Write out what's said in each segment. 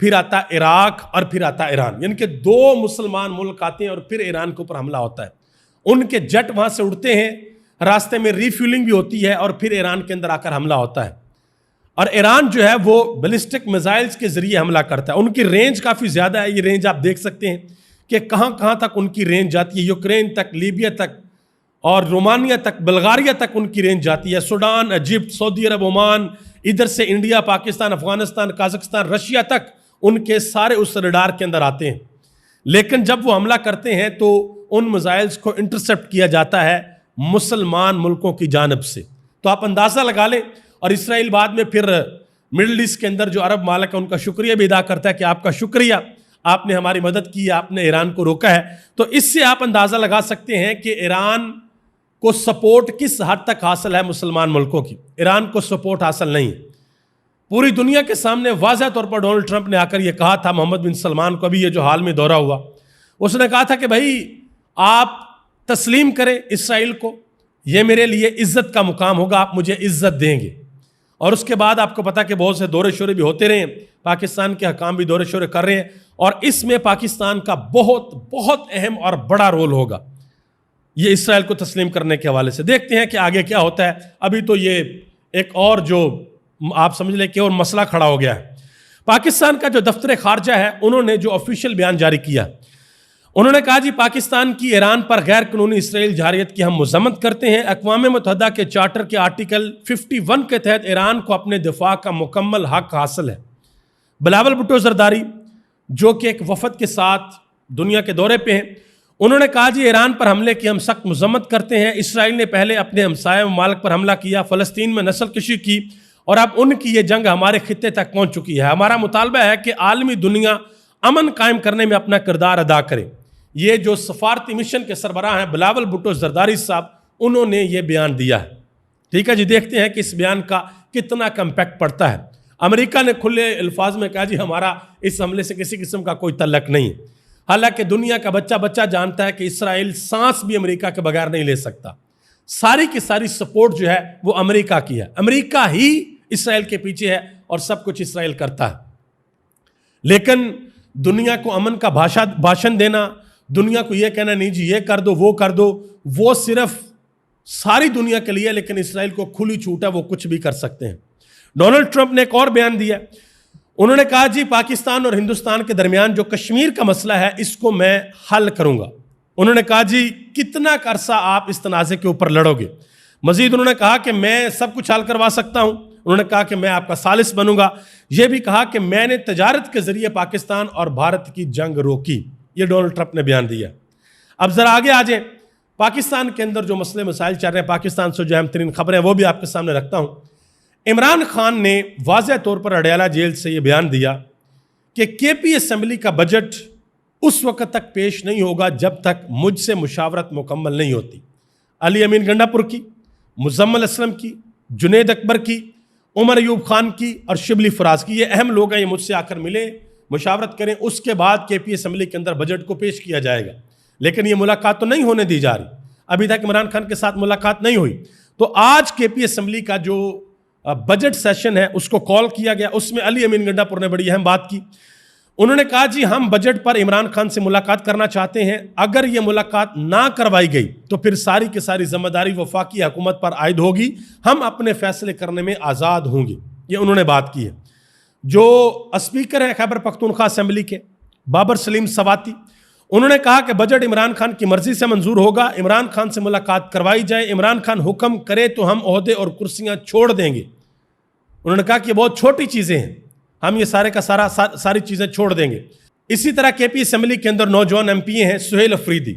پھر آتا عراق اور پھر آتا ایران، یعنی کہ 2 مسلمان ملک آتے ہیں اور پھر ایران کے اوپر حملہ ہوتا ہے. ان کے جٹ وہاں سے اڑتے ہیں، راستے میں ریفیولنگ بھی ہوتی ہے اور پھر ایران کے اندر آ کر حملہ ہوتا ہے. اور ایران جو ہے وہ بیلسٹک میزائلز کے ذریعے حملہ کرتا ہے. ان کی رینج کافی زیادہ ہے، یہ رینج آپ دیکھ سکتے ہیں کہ کہاں کہاں تک ان کی رینج جاتی ہے، یوکرین تک، لیبیا تک اور رومانیہ تک، بلغاریہ تک ان کی رینج جاتی ہے، سوڈان، ایجپٹ، سعودی عرب، عمان، ادھر سے India, Pakistan, Afghanistan, Kazakhstan, Russia تک ان کے سارے اس ریڈار کے اندر آتے ہیں. لیکن جب وہ حملہ کرتے ہیں تو ان میزائلز کو انٹرسپٹ کیا جاتا ہے مسلمان ملکوں کی جانب سے. تو آپ اندازہ لگا لیں. اور اسرائیل بعد میں پھر مڈل ایسٹ کے اندر جو عرب مالک ہیں ان کا شکریہ بھی ادا کرتا ہے کہ آپ کا شکریہ، آپ نے ہماری مدد کی، آپ نے ایران کو روکا ہے. تو اس سے آپ اندازہ لگا سکتے ہیں کہ ایران کو سپورٹ کس حد تک حاصل ہے مسلمان ملکوں کی. ایران کو سپورٹ حاصل نہیں. پوری دنیا کے سامنے واضح طور پر ڈونلڈ ٹرمپ نے آ کر یہ کہا تھا محمد بن سلمان کو، ابھی یہ جو حال میں دورہ ہوا، اس نے کہا تھا کہ بھائی آپ تسلیم کریں اسرائیل کو، یہ میرے لیے عزت کا مقام ہوگا، آپ مجھے عزت دیں گے. اور اس کے بعد آپ کو پتا کہ بہت سے دورے شورے بھی ہوتے رہے ہیں، پاکستان کے حکام بھی دورے شورے کر رہے ہیں، اور اس میں پاکستان کا بہت بہت اہم اور بڑا رول ہوگا یہ اسرائیل کو تسلیم کرنے کے حوالے سے. دیکھتے ہیں کہ آگے کیا ہوتا ہے. ابھی تو یہ ایک اور جو آپ سمجھ لیں کہ اور مسئلہ کھڑا ہو گیا ہے. پاکستان کا جو دفتر خارجہ ہے انہوں نے جو آفیشیل بیان جاری کیا، انہوں نے کہا جی پاکستان کی ایران پر غیر قانونی اسرائیل جارحیت کی ہم مذمت کرتے ہیں. اقوام متحدہ کے چارٹر کے آرٹیکل 51 کے تحت ایران کو اپنے دفاع کا مکمل حق حاصل ہے. بلاول بھٹو زرداری جو کہ ایک وفد کے ساتھ دنیا کے دورے پہ ہیں، انہوں نے کہا جی ایران پر حملے کی ہم سخت مذمت کرتے ہیں. اسرائیل نے پہلے اپنے ہمسائے ممالک پر حملہ کیا، فلسطین میں نسل کشی کی، اور اب ان کی یہ جنگ ہمارے خطے تک پہنچ چکی ہے. ہمارا مطالبہ ہے کہ عالمی دنیا امن قائم کرنے میں اپنا کردار ادا کرے. یہ جو سفارتی مشن کے سربراہ ہیں بلاول بھٹو زرداری صاحب، انہوں نے یہ بیان دیا ہے. ٹھیک ہے جی، دیکھتے ہیں کہ اس بیان کا کتنا کمپیکٹ پڑتا ہے. امریکہ نے کھلے الفاظ میں کہا جی ہمارا اس حملے سے کسی قسم کا کوئی تعلق نہیں. حالانکہ دنیا کا بچہ بچہ جانتا ہے کہ اسرائیل سانس بھی امریکہ کے بغیر نہیں لے سکتا. ساری کی ساری سپورٹ جو ہے وہ امریکہ کی ہے. امریکہ ہی اسرائیل کے پیچھے ہے اور سب کچھ اسرائیل کرتا ہے. لیکن دنیا کو امن کا بھاشن دینا، دنیا کو یہ کہنا نہیں جی یہ کر دو وہ کر دو، وہ صرف ساری دنیا کے لیے، لیکن اسرائیل کو کھلی چھوٹ ہے، وہ کچھ بھی کر سکتے ہیں. ڈونلڈ ٹرمپ نے ایک اور بیان دیا. انہوں نے کہا جی پاکستان اور ہندوستان کے درمیان جو کشمیر کا مسئلہ ہے اس کو میں حل کروں گا. انہوں نے کہا جی کتنا عرصہ آپ اس تنازع کے اوپر لڑو گے. مزید انہوں نے کہا کہ میں سب کچھ حل کروا سکتا ہوں. انہوں نے کہا کہ میں آپ کا ثالث بنوں گا. یہ بھی کہا کہ میں نے تجارت کے ذریعے پاکستان اور بھارت کی جنگ روکی. یہ ڈونلڈ ٹرمپ نے بیان دیا. اب ذرا آگے آ جائیں. پاکستان کے اندر جو مسئلے مسائل چل رہے ہیں، پاکستان سے جو اہم ترین خبریں وہ بھی آپ کے سامنے رکھتا ہوں. عمران خان نے واضح طور پر اڈیالہ جیل سے یہ بیان دیا کہ کے پی اسمبلی کا بجٹ اس وقت تک پیش نہیں ہوگا جب تک مجھ سے مشاورت مکمل نہیں ہوتی. علی امین گنڈا پور کی، مزمل اسلم کی، جنید اکبر کی، عمر ایوب خان کی اور شبلی فراز کی، یہ اہم لوگ ہیں. یہ مجھ سے آ کر ملے، مشاورت کریں، اس کے بعد کے پی اسمبلی کے اندر بجٹ کو پیش کیا جائے گا. لیکن یہ ملاقات تو نہیں ہونے دی جا رہی. ابھی تک عمران خان کے ساتھ ملاقات نہیں ہوئی. تو آج کے پی اسمبلی کا جو بجٹ سیشن ہے اس کو کال کیا گیا. اس میں علی امین گنڈا پور نے بڑی اہم بات کی. انہوں نے کہا جی ہم بجٹ پر عمران خان سے ملاقات کرنا چاہتے ہیں. اگر یہ ملاقات نہ کروائی گئی تو پھر ساری کی ساری ذمہ داری وفاقی حکومت پر عائد ہوگی. ہم اپنے فیصلے کرنے میں آزاد ہوں گے. یہ انہوں نے بات کی ہے. جو اسپیکر ہیں خیبر پختونخوا اسمبلی کے بابر سلیم سواتی، انہوں نے کہا کہ بجٹ عمران خان کی مرضی سے منظور ہوگا. عمران خان سے ملاقات کروائی جائے. عمران خان حکم کرے تو ہم عہدے اور کرسیاں چھوڑ دیں گے. انہوں نے کہا کہ یہ بہت چھوٹی چیزیں ہیں، ہم یہ ساری چیزیں چھوڑ دیں گے. اسی طرح کے پی اسمبلی کے اندر نوجوان ایم پی ہیں سہیل افریدی.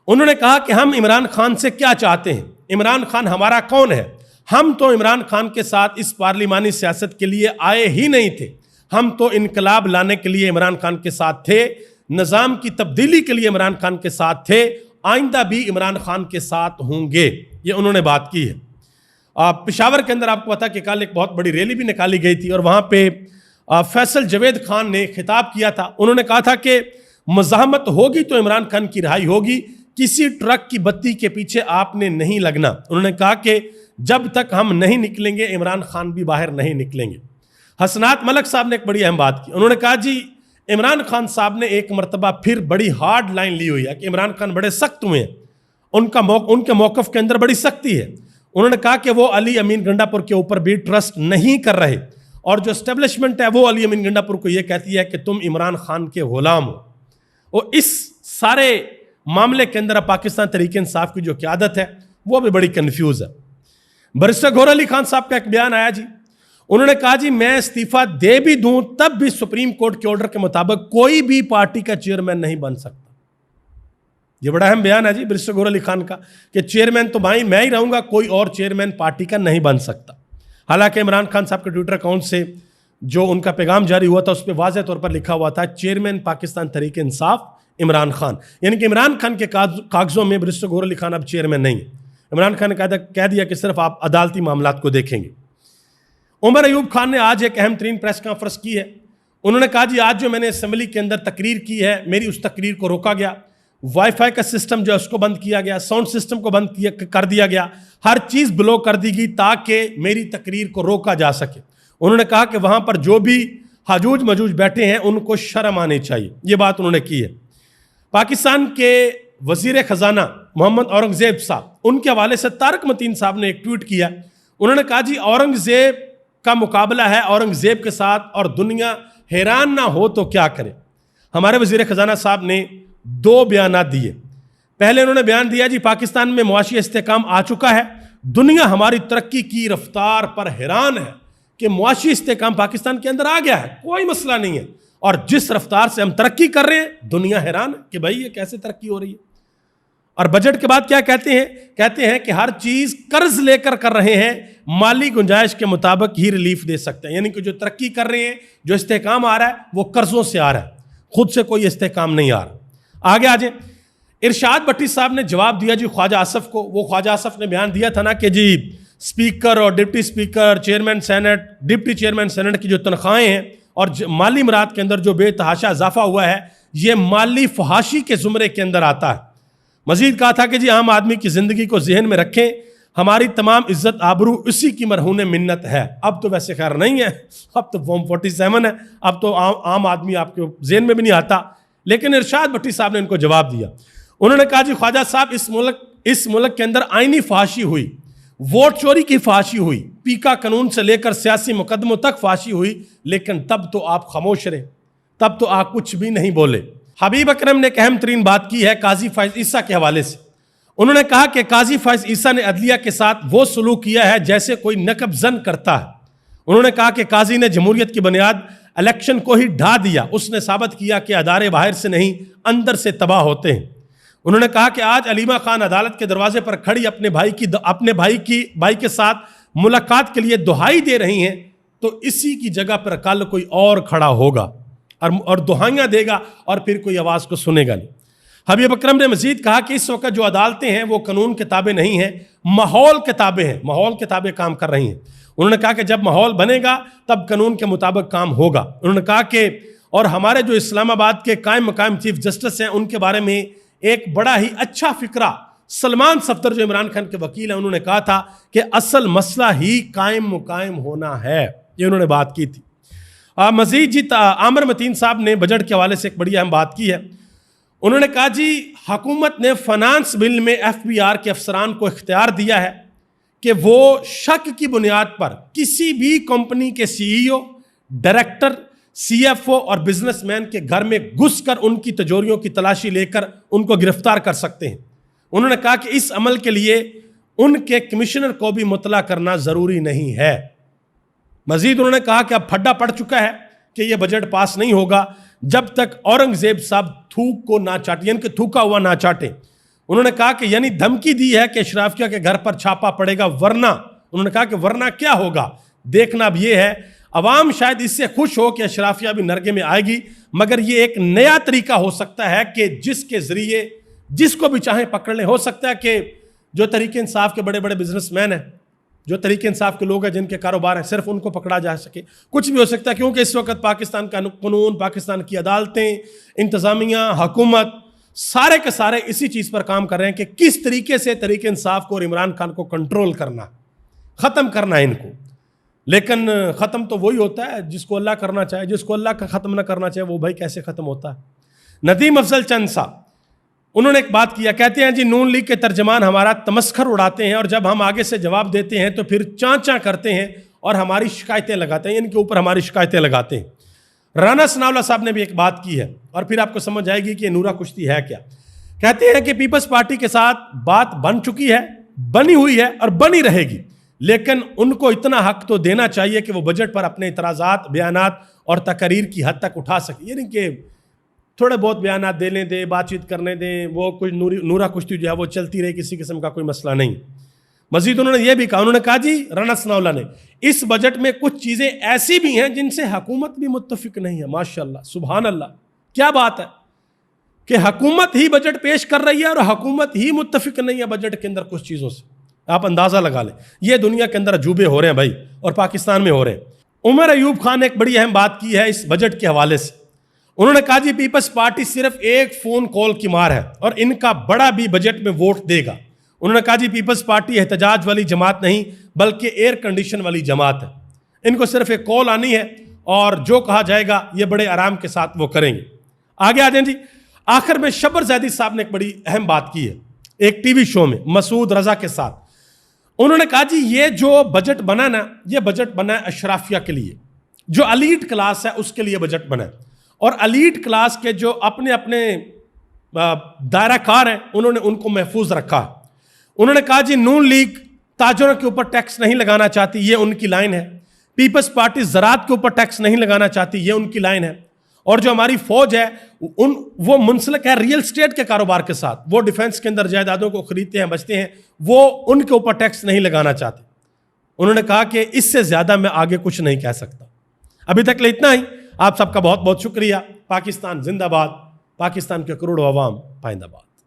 انہوں نے کہا کہ ہم عمران خان سے کیا چاہتے ہیں، عمران خان ہمارا کون ہے. ہم تو عمران خان کے ساتھ اس پارلیمانی سیاست کے لیے آئے ہی نہیں تھے. ہم تو انقلاب لانے کے لیے عمران خان کے ساتھ تھے، نظام کی تبدیلی کے لیے عمران خان کے ساتھ تھے، آئندہ بھی عمران خان کے ساتھ ہوں گے. یہ انہوں نے بات کی ہے. پشاور کے اندر آپ کو پتا کہ کل ایک بہت بڑی ریلی بھی نکالی گئی تھی اور وہاں پہ فیصل جوید خان نے خطاب کیا تھا. انہوں نے کہا تھا کہ مزاحمت ہوگی تو عمران خان کی رہائی ہوگی، کسی ٹرک کی بتی کے پیچھے آپ نے نہیں لگنا. انہوں نے کہا کہ جب تک ہم نہیں نکلیں گے عمران خان بھی باہر نہیں نکلیں گے. حسنات ملک صاحب نے ایک بڑی اہم بات کی. انہوں نے کہا جی عمران خان صاحب نے ایک مرتبہ پھر بڑی ہارڈ لائن لی ہوئی ہے کہ عمران خان بڑے سخت ہوئے ہیں, ان کے موقف کے اندر بڑی سختی ہے. انہوں نے کہا کہ وہ علی امین گنڈا پور کے اوپر بھی ٹرسٹ نہیں کر رہے, اور جو اسٹیبلشمنٹ ہے وہ علی امین گنڈا پور کو یہ کہتی ہے کہ تم عمران خان کے غلام ہو. اور اس سارے معاملے کے اندر اب پاکستان تحریک انصاف کی جو قیادت ہے وہ بھی بڑی کنفیوز ہے. برسٹر گوہر علی خان صاحب کا ایک بیان آیا جی, انہوں نے کہا جی میں استعفیٰ دے بھی دوں تب بھی سپریم کورٹ کے آرڈر کے مطابق کوئی بھی پارٹی کا چیئرمین نہیں بن سکتا. یہ بڑا اہم بیان ہے جی برسٹر گوہر علی خان کا کہ چیئرمین تو میں ہی رہوں گا, کوئی اور چیئرمین پارٹی کا نہیں بن سکتا. حالانکہ عمران خان صاحب کے ٹویٹر اکاؤنٹ سے جو ان کا پیغام جاری ہوا تھا اس پہ واضح طور پر لکھا ہوا تھا چیئرمین پاکستان تحریک انصاف عمران خان, یعنی کہ عمران خان کے کاغذوں میں برسٹر گوہر علی خان اب چیئرمین نہیں ہے. عمران خان نے کہہ دیا کہ صرف آپ عدالتی معاملات کو دیکھیں گے. عمر ایوب خان نے آج ایک اہم ترین پریس کانفرنس کی ہے. انہوں نے کہا جی آج جو میں نے اسمبلی کے اندر تقریر کی ہے میری اس تقریر کو روکا گیا, وائی فائی کا سسٹم جو ہے اس کو بند کیا گیا, ساؤنڈ سسٹم کو بند کر دیا گیا, ہر چیز بلاک کر دی گئی تاکہ میری تقریر کو روکا جا سکے. انہوں نے کہا کہ وہاں پر جو بھی حجوج مجوج بیٹھے ہیں ان کو شرم آنی چاہیے. یہ بات انہوں نے کی ہے. پاکستان کے وزیر خزانہ محمد اورنگزیب صاحب, ان کے حوالے سے طارق متین صاحب نے ایک ٹویٹ کیا. انہوں نے کہا جی اورنگزیب کا مقابلہ ہے اورنگزیب کے ساتھ اور دنیا حیران نہ ہو تو کیا کرے. ہمارے وزیر خزانہ صاحب نے 2 بیانات دیے. پہلے انہوں نے بیان دیا جی پاکستان میں معاشی استحکام آ چکا ہے, دنیا ہماری ترقی کی رفتار پر حیران ہے کہ معاشی استحکام پاکستان کے اندر آ گیا ہے, کوئی مسئلہ نہیں ہے, اور جس رفتار سے ہم ترقی کر رہے ہیں دنیا حیران ہے کہ بھائی یہ کیسے ترقی ہو رہی ہے. اور بجٹ کے بعد کیا کہتے ہیں کہ ہر چیز قرض لے کر رہے ہیں, مالی گنجائش کے مطابق ہی ریلیف دے سکتے ہیں. یعنی کہ جو ترقی کر رہے ہیں, جو استحکام آ رہا ہے وہ قرضوں سے آ رہا ہے, خود سے کوئی استحکام نہیں آ رہا. آگے آ جائیں. ارشاد بھٹی صاحب نے جواب دیا جی خواجہ آصف کو. وہ خواجہ آصف نے بیان دیا تھا نا کہ جی اسپیکر اور deputy speaker, chairman senate, deputy chairman senate کی جو تنخواہیں ہیں اور مالی امراض کے اندر جو بے تحاشا اضافہ ہوا ہے یہ مالی فحاشی کے زمرے کے اندر آتا ہے. مزید کہا تھا کہ جی عام آدمی کی زندگی کو ذہن میں رکھیں, ہماری تمام عزت آبرو اسی کی مرہون منت ہے. اب تو ویسے خیر نہیں ہے, اب تو فارم 47 ہے, اب تو عام آدمی آپ کے ذہن میں بھی نہیں آتا. لیکن ارشاد بھٹی صاحب نے ان کو جواب دیا. انہوں نے کہا جی خواجہ صاحب اس ملک کے اندر آئینی فحاشی ہوئی, ووٹ چوری کی فحاشی ہوئی, پیکا قانون سے لے کر سیاسی مقدموں تک فحاشی ہوئی, لیکن تب تو آپ خاموش رہے, تب تو آپ کچھ بھی نہیں بولے. حبیب اکرم نے ایک اہم ترین بات کی ہے قاضی فائز عیسیٰ کے حوالے سے. انہوں نے کہا کہ قاضی فائز عیسیٰ نے عدلیہ کے ساتھ وہ سلوک کیا ہے جیسے کوئی نقب زن کرتا ہے. انہوں نے کہا کہ قاضی نے جمہوریت کی بنیاد الیکشن کو ہی ڈھا دیا, اس نے ثابت کیا کہ ادارے باہر سے نہیں اندر سے تباہ ہوتے ہیں. انہوں نے کہا کہ آج علیمہ خان عدالت کے دروازے پر کھڑی اپنے بھائی کے ساتھ ملاقات کے لیے دہائی دے رہی ہیں, تو اسی کی جگہ پر کل کوئی اور کھڑا ہوگا اور دہائیاں دے گا اور پھر کوئی آواز کو سنے گا نہیں. حبیب اکرم نے مزید کہا کہ اس وقت جو عدالتیں ہیں وہ قانون کتابیں نہیں ہیں, ماحول کتابیں ہیں, ماحول کتابیں کام کر رہی ہیں. انہوں نے کہا کہ جب ماحول بنے گا تب قانون کے مطابق کام ہوگا. انہوں نے کہا کہ اور ہمارے جو اسلام آباد کے قائم مقام چیف جسٹس ہیں ان کے بارے میں ایک بڑا ہی اچھا فکرہ سلمان صفدر جو عمران خان کے وکیل ہیں انہوں نے کہا تھا کہ اصل مسئلہ ہی قائم مقام ہونا ہے. یہ انہوں نے بات کی تھی. مزید جی عامر متین صاحب نے بجٹ کے حوالے سے ایک بڑی اہم بات کی ہے. انہوں نے کہا جی حکومت نے فنانس بل میں FBR کے افسران کو اختیار دیا ہے کہ وہ شک کی بنیاد پر کسی بھی کمپنی کے CEO, ڈائریکٹر, CFO اور بزنس مین کے گھر میں گھس کر ان کی تجوریوں کی تلاشی لے کر ان کو گرفتار کر سکتے ہیں. انہوں نے کہا کہ اس عمل کے لیے ان کے کمشنر کو بھی مطلع کرنا ضروری نہیں ہے. مزید انہوں نے کہا کہ اب پھڈا پڑ چکا ہے کہ یہ بجٹ پاس نہیں ہوگا جب تک اورنگزیب صاحب تھوک کو نہ چاٹے, یعنی کہ تھوکا ہوا نہ چاٹے. انہوں نے کہا کہ یعنی دھمکی دی ہے کہ اشرافیہ کے گھر پر چھاپا پڑے گا, ورنہ انہوں نے کہا کہ ورنہ کیا ہوگا دیکھنا اب یہ ہے. عوام شاید اس سے خوش ہو کہ اشرافیہ بھی نرگے میں آئے گی, مگر یہ ایک نیا طریقہ ہو سکتا ہے کہ جس کے ذریعے جس کو بھی چاہیں پکڑ لیں. ہو سکتا ہے کہ جو تحریک انصاف کے بڑے بڑے بزنس مین ہیں, جو تحریک انصاف کے لوگ ہیں جن کے کاروبار ہیں, صرف ان کو پکڑا جا سکے. کچھ بھی ہو سکتا ہے کیونکہ اس وقت پاکستان کا قانون, پاکستان کی عدالتیں, انتظامیہ, حکومت سارے کے سارے اسی چیز پر کام کر رہے ہیں کہ کس طریقے سے تحریک انصاف کو اور عمران خان کو کنٹرول کرنا, ختم کرنا ہے ان کو. لیکن ختم تو وہی ہوتا ہے جس کو اللہ کرنا چاہے. جس کو اللہ کا ختم نہ کرنا چاہے وہ بھائی کیسے ختم ہوتا ہے؟ ندیم افضل چند صاحب انہوں نے ایک بات کیا, کہتے ہیں جی نون لیگ کے ترجمان ہمارا تمسخر اڑاتے ہیں اور جب ہم آگے سے جواب دیتے ہیں تو پھر چاں چاں کرتے ہیں اور ہماری شکایتیں لگاتے ہیں, ان کے اوپر ہماری شکایتیں لگاتے ہیں. رانا ثناءاللہ صاحب نے بھی ایک بات کی ہے اور پھر آپ کو سمجھ آئے گی کہ یہ نورا کشتی ہے کیا. کہتے ہیں کہ پیپلز پارٹی کے ساتھ بات بن چکی ہے, بنی ہوئی ہے اور بنی رہے گی, لیکن ان کو اتنا حق تو دینا چاہیے کہ وہ بجٹ پر اپنے اعتراضات, بیانات اور تقاریر کی حد تک اٹھا سکیں. یعنی کہ تھوڑے بہت بیانات دے لیں دیں, بات چیت کرنے دیں, وہ کچھ نورا کشتی جو ہے وہ چلتی رہے, کسی قسم کا کوئی مسئلہ نہیں. مزید انہوں نے یہ بھی کہا, انہوں نے کہا جی رانا ثناءاللہ نے اس بجٹ میں کچھ چیزیں ایسی بھی ہیں جن سے حکومت بھی متفق نہیں ہے. ماشاءاللہ سبحان اللہ, کیا بات ہے کہ حکومت ہی بجٹ پیش کر رہی ہے اور حکومت ہی متفق نہیں ہے بجٹ کے اندر کچھ چیزوں سے. آپ اندازہ لگا لیں, یہ دنیا کے اندر عجوبے ہو رہے ہیں بھائی, اور پاکستان میں ہو رہے ہیں. عمر ایوب خان نے ایک بڑی اہم بات کی ہے اس بجٹ کے حوالے سے. انہوں نے کہا جی پیپلز پارٹی صرف ایک فون کال کی مار ہے اور ان کا بڑا بھی بجٹ میں ووٹ دے گا. انہوں نے کہا جی پیپلز پارٹی احتجاج والی جماعت نہیں بلکہ ایئر کنڈیشن والی جماعت ہے. ان کو صرف ایک کال آنی ہے اور جو کہا جائے گا یہ بڑے آرام کے ساتھ وہ کریں گے. آگے آ جائیں جی. آخر میں شبر زیدی صاحب نے ایک بڑی اہم بات کی ہے ایک ٹی وی شو میں مسعود رضا کے ساتھ. انہوں نے کہا جی یہ جو بجٹ بنا نا, یہ بجٹ بنا ہے اشرافیہ کے لیے, جو الیٹ کلاس ہے اس کے لیے بجٹ بنا ہے, اور الیٹ کلاس کے جو اپنے اپنے دائرہ کار ہیں انہوں نے ان کو محفوظ رکھا. انہوں نے کہا جی نون لیگ تاجروں کے اوپر ٹیکس نہیں لگانا چاہتی, یہ ان کی لائن ہے. پیپلز پارٹی زراعت کے اوپر ٹیکس نہیں لگانا چاہتی, یہ ان کی لائن ہے. اور جو ہماری فوج ہے وہ منسلک ہے ریئل اسٹیٹ کے کاروبار کے ساتھ, وہ ڈیفنس کے اندر جائیدادوں کو خریدتے ہیں, بچتے ہیں, وہ ان کے اوپر ٹیکس نہیں لگانا چاہتے. انہوں نے کہا کہ اس سے زیادہ میں آگے کچھ نہیں کہہ سکتا. ابھی تک لے اتنا ہی. آپ سب کا بہت بہت شکریہ. پاکستان زندہ باد, پاکستان کے کروڑوں عوام پائندہ باد.